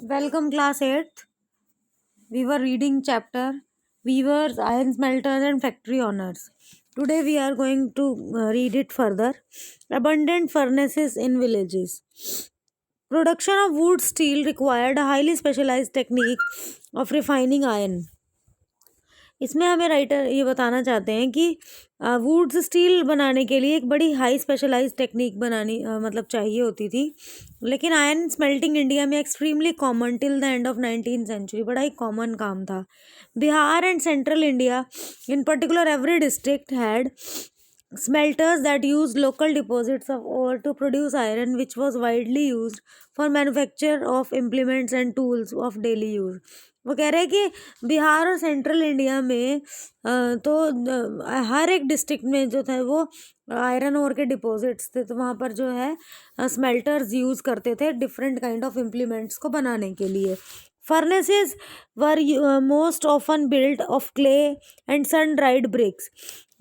Welcome class 8th. We were reading chapter Weavers, Iron Smelters and Factory Owners. Today we are going to read it further. Abundant furnaces in villages. Production of wood steel required a highly specialized technique of refining iron. इसमें हमें writer ये बताना चाहते हैं कि would steel बनाने के लिए एक बड़ी हाई स्पेशलाइज्ड टेक्निक बनानी मतलब चाहिए होती थी, लेकिन आयरन स्मेल्टिंग इंडिया में extremely common till the end of 19th century, बड़ा ही कॉमन काम था. Bihar and central India in particular every district had smelters that used local deposits of ore to produce iron, which was widely used for manufacture of implements and tools of daily use. वो कह रहे हैं कि बिहार और central India में हर एक district में जो था वो आयरन ओर के डिपॉजिट्स थे, तो वहाँ पर जो है स्मेल्टर्स यूज़ करते थे डिफरेंट काइंड ऑफ इम्प्लीमेंट्स को बनाने के लिए. Furnaces were most often built of clay and sun-dried bricks.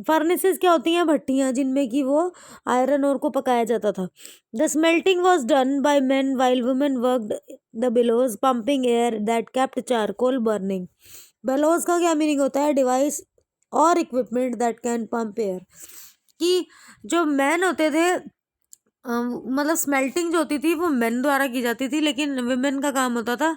Furnaces क्या होती हैं? भट्टियाँ जिनमें कि वो आयरन ओर को पकाया जाता था. The smelting was done by men while women worked the bellows pumping air that kept charcoal burning. Bellows का क्या मीनिंग होता है? डिवाइस और equipment that can pump air. कि जो मैन होते थे मतलब स्मेल्टिंग जो होती थी वो मेन द्वारा की जाती थी, लेकिन विमेन का काम होता था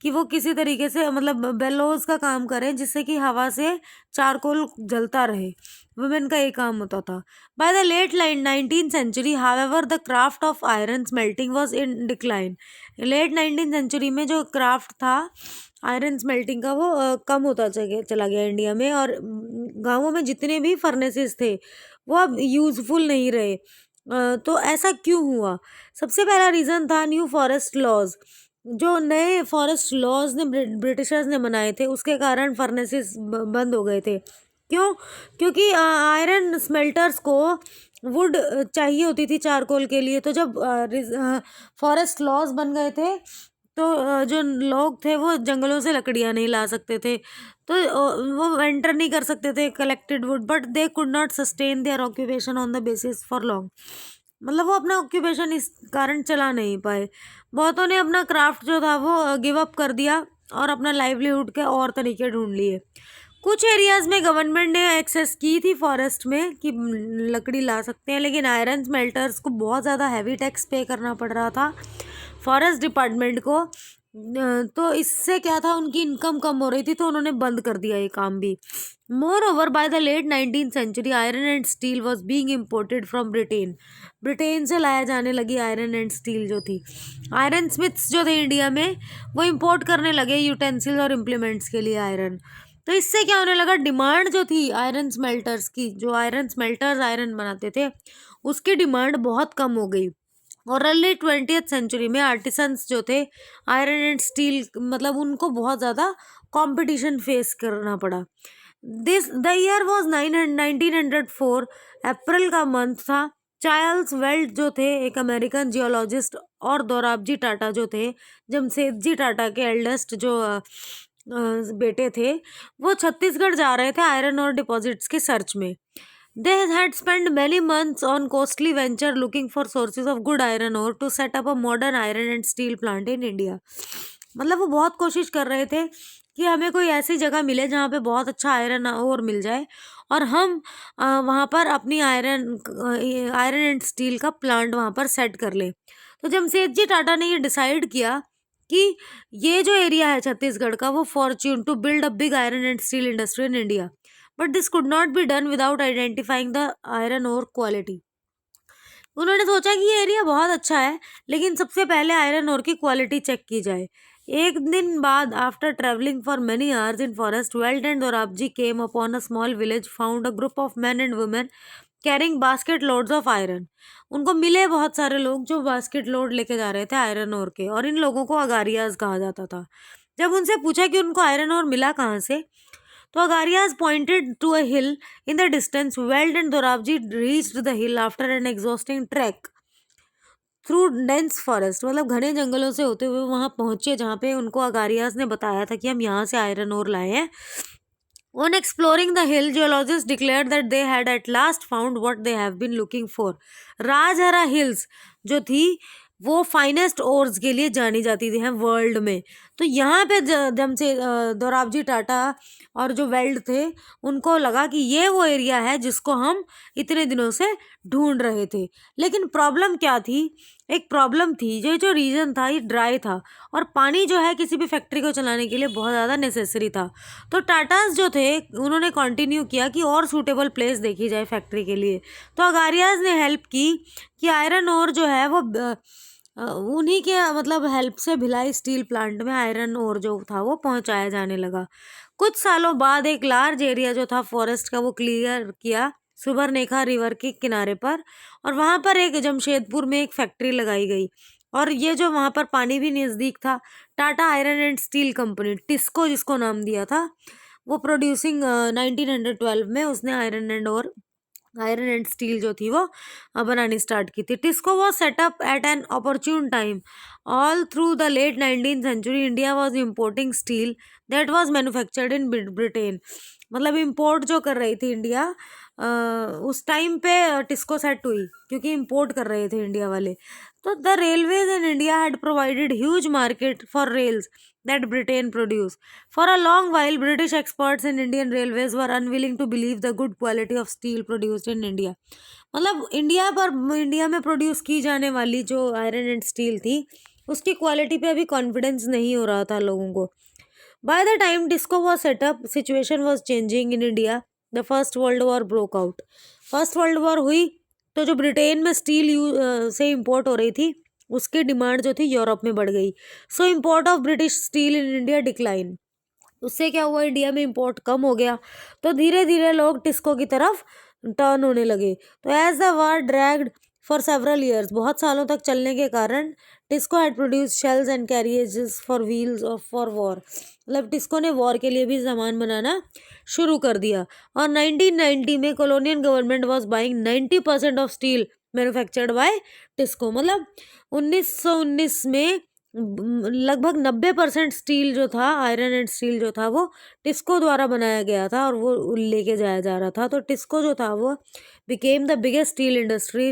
कि वो किसी तरीके से मतलब बेलोज का काम करें जिससे कि हवा से चारकोल जलता रहे. वुमेन का ये काम होता था. By the late 19th century however the craft of iron smelting was in decline. Late 19th century में जो क्राफ्ट था आयरन स्मेल्टिंग का वो कम होता चला गया इंडिया में, और गाँवों में जितने भी फर्नेसेस थे वो अब यूजफुल नहीं रहे. तो ऐसा क्यों हुआ? सबसे पहला रीज़न था न्यू फॉरेस्ट लॉज. जो नए फॉरेस्ट लॉज ने ब्रिटिशर्स ने बनाए थे उसके कारण फर्नेसेस बंद हो गए थे. क्यों? क्योंकि आयरन स्मेल्टर्स को वुड चाहिए होती थी चारकोल के लिए. तो जब फॉरेस्ट लॉज बन गए थे तो जो लोग थे वो जंगलों से लकड़ियाँ नहीं ला सकते थे, तो वो एंटर नहीं कर सकते थे collected would, but they could not sustain their occupation on the basis for long. मतलब वो अपना ऑक्यूपेशन इस कारण चला नहीं पाए. बहुतों ने अपना क्राफ्ट जो था वो गिव अप कर दिया और अपना लाइवलीहुड के और तरीके ढूंढ लिए. कुछ एरियाज़ में गवर्नमेंट ने एक्सेस की थी फॉरेस्ट में कि लकड़ी ला सकते हैं, लेकिन आयरन स्मेल्टर्स को बहुत ज़्यादा हैवी टैक्स पे करना पड़ रहा था फॉरेस्ट डिपार्टमेंट को. तो इससे क्या था, उनकी इनकम कम हो रही थी, तो उन्होंने बंद कर दिया ये काम भी. Moreover by the late 19th century iron and steel was being imported from Britain. Britain से लाया जाने लगी आयरन एंड स्टील जो थी. आयरन स्मिथ्स जो थे इंडिया में वो इम्पोर्ट करने लगे यूटेंसिल्स और इम्प्लीमेंट्स के लिए आयरन. तो इससे क्या होने लगा, डिमांड जो थी आयरन स्मेल्टर्स की, जो आयरन स्मेल्टर्स आयरन बनाते थे उसकी डिमांड बहुत कम हो गई. और अर्ली 20th सेंचुरी में आर्टिसंस जो थे आयरन एंड स्टील मतलब उनको बहुत ज़्यादा कंपटीशन फेस करना पड़ा. The year was 1904. अप्रैल का मंथ था. चार्ल्स वेल्ट जो थे एक अमेरिकन जियोलॉजिस्ट और दोराबजी टाटा जो थे जमशेदजी टाटा के एल्डेस्ट जो बेटे थे, वो छत्तीसगढ़ जा रहे थे आयरन और डिपॉजिट्स के सर्च में. They had spent many months on costly venture looking for sources of good iron ore to set up a modern iron and steel plant in India. मतलब वो बहुत कोशिश कर रहे थे कि हमें कोई ऐसी जगह मिले जहाँ पे बहुत अच्छा आयरन ओर मिल जाए और हम वहाँ पर अपनी आयरन एंड स्टील का प्लांट वहाँ पर सेट कर लें. तो जमशेदजी टाटा ने ये डिसाइड किया कि ये जो एरिया है छत्तीसगढ़ का वो fortune to build a big iron and steel industry in India. But this could not be done without identifying the iron ore quality. उन्होंने सोचा कि ये एरिया बहुत अच्छा है, लेकिन सबसे पहले आयरन ओर की क्वालिटी चेक की जाए. एक दिन बाद after travelling for many hours in forest, belt and Dorabji came upon a small village, found a group of man and women carrying basket loads of iron. उनको मिले बहुत सारे लोग जो बास्केट लोड लेके जा रहे थे आयरन ओर के, और इन लोगों को अगारियाज कहा जाता था. जब उनसे पूछा कि उनको आयरन ओर मिला कहाँ से, तो Agarias pointed to a hill in the distance. Weld and Dorabji reached the hill after an exhausting trek through dense forest. मतलब घने जंगलों से होते हुए वहाँ पहुँचे जहाँ पे उनको अगारियास ने बताया था कि हम यहाँ से आयरन ओर लाए हैं. On exploring the hill, geologists declared that they had at last found what they have been looking for. Rajhara hills जो थी वो फाइनेस्ट ओर्स के लिए जानी जाती थी हैं वर्ल्ड में। तो यहाँ पे जमशेद दोराबजी टाटा और जो वेल्ड थे उनको लगा कि ये वो एरिया है जिसको हम इतने दिनों से ढूंढ रहे थे। लेकिन प्रॉब्लम क्या थी, एक प्रॉब्लम थी, ये जो रीजन था ये ड्राई था और पानी जो है किसी भी फैक्ट्री को चलाने के लिए बहुत ज़्यादा नेसेसरी था। तो टाटास जो थे उन्होंने कंटिन्यू किया कि और सूटेबल प्लेस देखी जाए फैक्ट्री के लिए। तो अगारियाज ने हेल्प की कि आयरन ओर जो है वो उन्हीं के मतलब हेल्प से भिलाई स्टील प्लांट में आयरन ओर जो था वो पहुंचाया जाने लगा। कुछ सालों बाद एक लार्ज एरिया जो था फॉरेस्ट का वो क्लियर किया सुबर्णरेखा रिवर के किनारे पर, और वहां पर एक जमशेदपुर में एक फैक्ट्री लगाई गई। और ये जो वहां पर पानी भी नज़दीक था, Tata iron and steel company TISCO जिसको नाम दिया था, वो प्रोड्यूसिंग 1912 में उसने आयरन एंड स्टील जो थी वो बनानी स्टार्ट की थी। TISCO was set up at an opportune time. All through the late 19th century India was importing steel that was manufactured in Britain. मतलब इम्पोर्ट जो कर रही थी इंडिया उस टाइम पे टिस्को सेट हुई क्योंकि इम्पोर्ट कर रहे थे इंडिया वाले। तो the railways in India had provided huge market for rails that Britain produced. For a long while, British experts in Indian railways were unwilling to believe the good quality of steel produced in India. मतलब India में produce की जाने वाली जो iron and steel थी उसकी quality पे अभी कॉन्फिडेंस नहीं हो रहा था लोगों को। By the time disco was setup situation was changing in India. The first world war broke out. First world war हुई तो जो ब्रिटेन में स्टील से इम्पोर्ट हो रही थी उसकी डिमांड जो थी यूरोप में बढ़ गई। सो import of British steel in India decline. उससे क्या हुआ, इंडिया में इम्पोर्ट कम हो गया तो धीरे धीरे लोग टिस्को की तरफ टर्न होने लगे। तो as the war dragged for several years, बहुत सालों तक चलने के कारण TISCO had produce shells and carriages for wheels of for war. मतलब टिस्को ने वॉर के लिए भी सामान बनाना शुरू कर दिया। और 1990 में colonial government was buying 90% of steel manufactured by TISCO. मतलब 1919 में लगभग 90% स्टील जो था, आयरन एंड स्टील जो था वो टिस्को द्वारा बनाया गया था और वो लेके जाया जा रहा था। तो टिस्को जो था वो became the biggest steel industry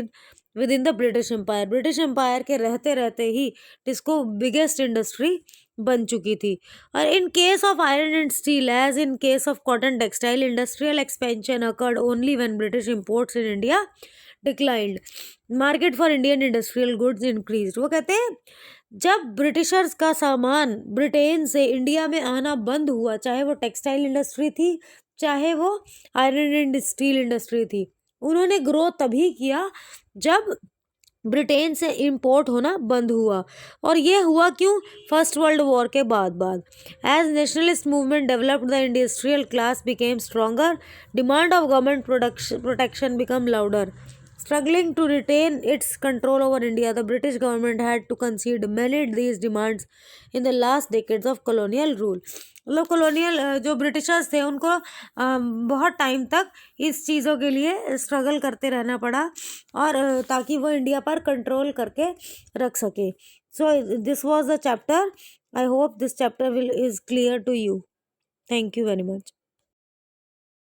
within the British empire. British empire के रहते रहते ही टिस्को बिगेस्ट इंडस्ट्री बन चुकी थी। और in case of iron and steel as in case of cotton textile, industrial expansion occurred only when British imports in India declined, market for Indian industrial goods increase. वो कहते हैं जब ब्रिटिशर्स का सामान ब्रिटेन से इंडिया में आना बंद हुआ, चाहे वो टेक्सटाइल इंडस्ट्री थी चाहे वो आयरन एंड स्टील इंडस्ट्री थी, उन्होंने ग्रो तभी किया जब ब्रिटेन से इंपोर्ट होना बंद हुआ। और ये हुआ क्यों? फर्स्ट वर्ल्ड वॉर के बाद as nationalist movement developed the industrial class became stronger, demand of government protection become louder. Struggling to retain its control over India, the British government had to concede many these demands in the last decades of colonial rule. मतलब colonial जो Britishers थे उनको बहुत time तक इस चीज़ों के लिए स्ट्रगल करते रहना पड़ा और ताकि वो इंडिया पर कंट्रोल करके रख सके। So this was the chapter. I hope this chapter will is clear to you. Thank you very much.